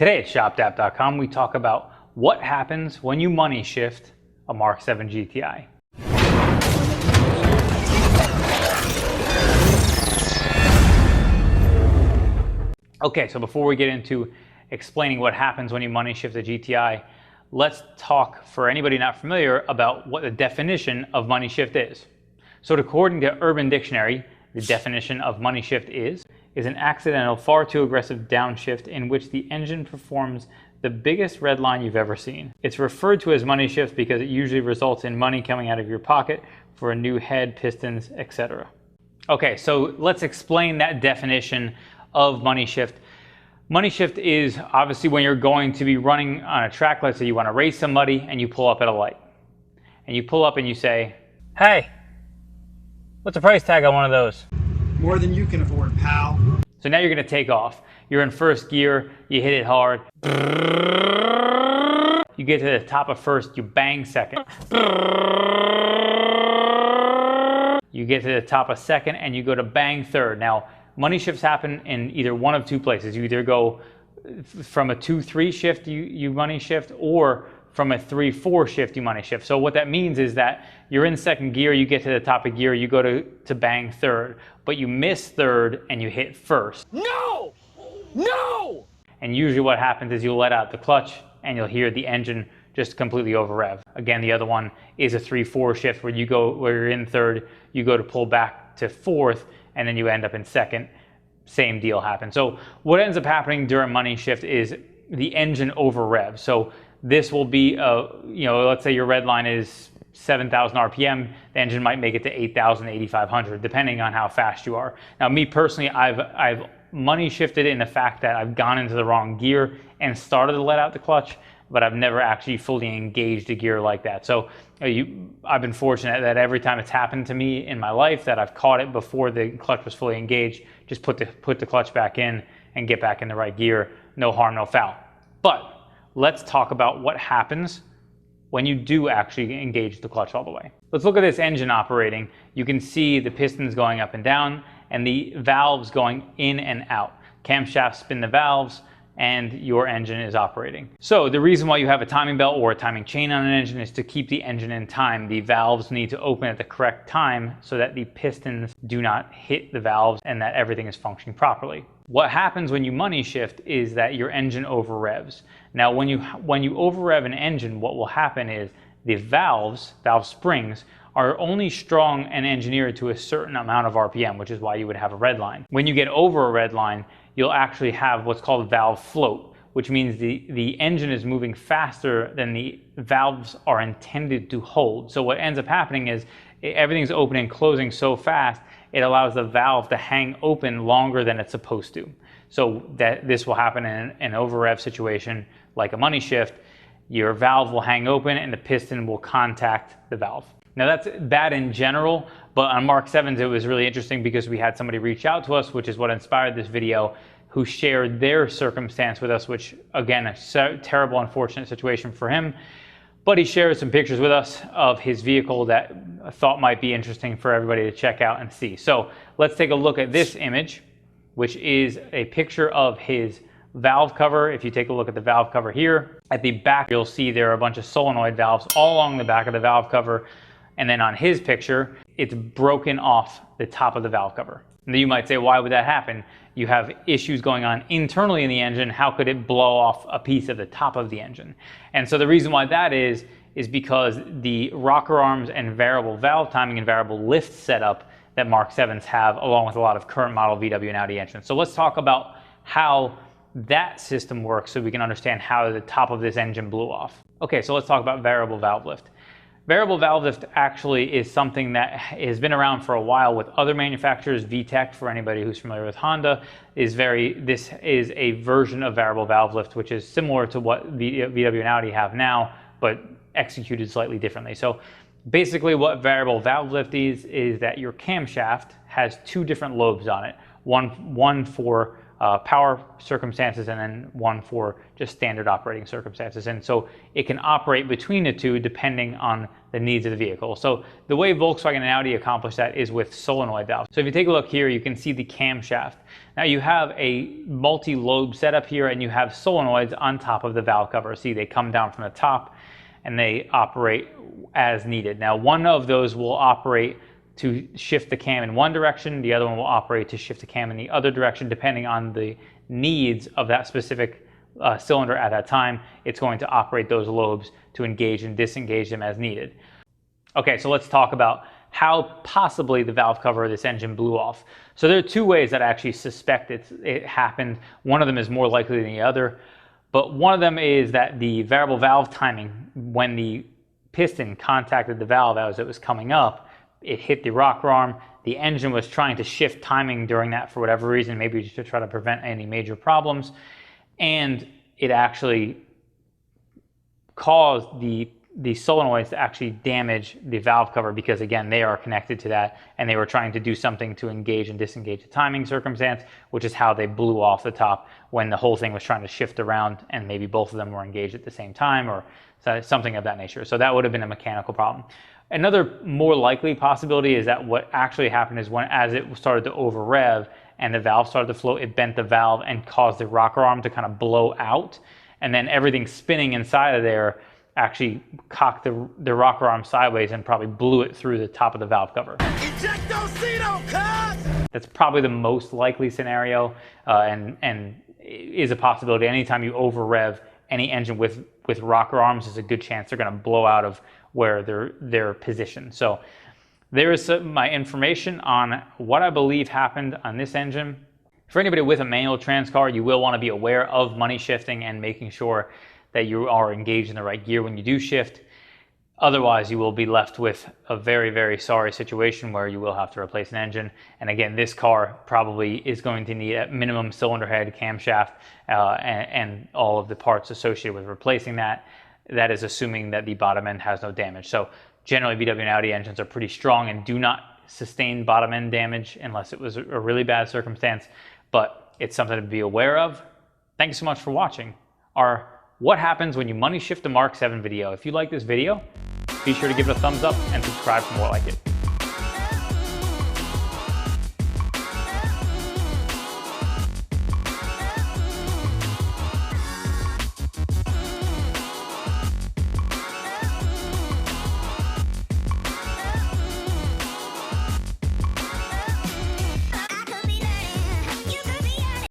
Today at shopdap.com we talk about what happens when you money shift a Mark 7 GTI. Okay, so before we get into explaining what happens when you money shift a GTI, let's talk, for anybody not familiar, about what the definition of money shift is. So according to Urban Dictionary, the definition of money shift is an accidental, far too aggressive downshift in which the engine performs the biggest red line you've ever seen. It's referred to as money shift because it usually results in money coming out of your pocket for a new head, pistons, etc. Okay, so let's explain that definition of money shift. Money shift is obviously when you're going to be running on a track, let's say you want to race somebody and you pull up at a light. And you pull up and you say, "Hey, what's the price tag on one of those?" "More than you can afford, pal." So now you're going to take off. You're in first gear, you hit it hard. You get to the top of first, you bang second. You get to the top of second and you go to bang third. Now, money shifts happen in either one of two places. You either go from a 2-3 shift, you money shift, or from a 3-4 shift, you money shift. So what that means is that you're in second gear, you get to the top of gear, you go to bang third, but you miss third and you hit first. No! No! And usually what happens is you'll let out the clutch and you'll hear the engine just completely over rev. Again, the other one is a 3-4 shift where you're in third, you go to pull back to fourth, and then you end up in second. Same deal happens. So what ends up happening during money shift is the engine over rev. So this will be, let's say your red line is 7,000 RPM, the engine might make it to 8,000, 8,500, depending on how fast you are. Now, me personally, I've money shifted in the fact that I've gone into the wrong gear and started to let out the clutch, but I've never actually fully engaged a gear like that. So I've been fortunate that every time it's happened to me in my life that I've caught it before the clutch was fully engaged, just put the clutch back in and get back in the right gear. No harm, no foul. But let's talk about what happens when you do actually engage the clutch all the way. Let's look at this engine operating. You can see the pistons going up and down and the valves going in and out. Camshafts spin the valves and your engine is operating. So the reason why you have a timing belt or a timing chain on an engine is to keep the engine in time. The valves need to open at the correct time so that the pistons do not hit the valves and that everything is functioning properly. What happens when you money shift is that your engine over revs. Now when you over rev an engine, what will happen is the valve springs are only strong and engineered to a certain amount of RPM, which is why you would have a red line. When you get over a red line, you'll actually have what's called valve float, which means the engine is moving faster than the valves are intended to hold. So what ends up happening is everything's opening and closing so fast, it allows the valve to hang open longer than it's supposed to. So that this will happen in an over rev situation like a money shift. Your valve will hang open and the piston will contact the valve. Now that's bad in general, but on Mark 7s it was really interesting because we had somebody reach out to us, which is what inspired this video, who shared their circumstance with us, which again, a terrible, unfortunate situation for him. But he shared some pictures with us of his vehicle that I thought might be interesting for everybody to check out and see. So let's take a look at this image, which is a picture of his valve cover. If you take a look at the valve cover here, at the back you'll see there are a bunch of solenoid valves all along the back of the valve cover. And then on his picture, it's broken off the top of the valve cover. And you might say, why would that happen? You have issues going on internally in the engine. How could it blow off a piece of the top of the engine? And so the reason why that is because the rocker arms and variable valve timing and variable lift setup that Mark 7s have, along with a lot of current model VW and Audi engines. So let's talk about how that system works so we can understand how the top of this engine blew off. Okay, so let's talk about variable valve lift. Variable valve lift actually is something that has been around for a while with other manufacturers. VTEC, for anybody who's familiar with Honda, this is a version of variable valve lift, which is similar to what VW and Audi have now, but executed slightly differently. So basically what variable valve lift is that your camshaft has two different lobes on it. One for power circumstances and then one for just standard operating circumstances. And so it can operate between the two depending on the needs of the vehicle. So the way Volkswagen and Audi accomplish that is with solenoid valves. So if you take a look here, you can see the camshaft. Now you have a multi-lobe setup here and you have solenoids on top of the valve cover. See, they come down from the top and they operate as needed. Now one of those will operate to shift the cam in one direction, the other one will operate to shift the cam in the other direction, depending on the needs of that specific cylinder at that time. It's going to operate those lobes to engage and disengage them as needed. Okay, so let's talk about how possibly the valve cover of this engine blew off. So there are two ways that I actually suspect it happened. One of them is more likely than the other, but one of them is that the variable valve timing, when the piston contacted the valve as it was coming up, it hit the rocker arm. The engine was trying to shift timing during that for whatever reason, maybe just to try to prevent any major problems. And it actually caused the solenoids to actually damage the valve cover because, again, they are connected to that and they were trying to do something to engage and disengage the timing circumstance, which is how they blew off the top when the whole thing was trying to shift around and maybe both of them were engaged at the same time or something of that nature. So that would have been a mechanical problem. Another more likely possibility is that what actually happened is as it started to over rev and the valve started to float, it bent the valve and caused the rocker arm to kind of blow out. And then everything spinning inside of there actually cocked the rocker arm sideways and probably blew it through the top of the valve cover. That's probably the most likely scenario and is a possibility. Anytime you over rev any engine with rocker arms, there's a good chance they're going to blow out of where they're positioned. So there is my information on what I believe happened on this engine. For anybody with a manual trans car, you will want to be aware of money shifting and making sure that you are engaged in the right gear when you do shift. Otherwise, you will be left with a very, very sorry situation where you will have to replace an engine. And again, this car probably is going to need at minimum cylinder head, camshaft, and all of the parts associated with replacing that. That is assuming that the bottom end has no damage. So generally, VW and Audi engines are pretty strong and do not sustain bottom end damage unless it was a really bad circumstance, but it's something to be aware of. Thank you so much for watching our What Happens When You Money Shift a Mark 7 video. If you like this video, be sure to give it a thumbs up and subscribe for more like it.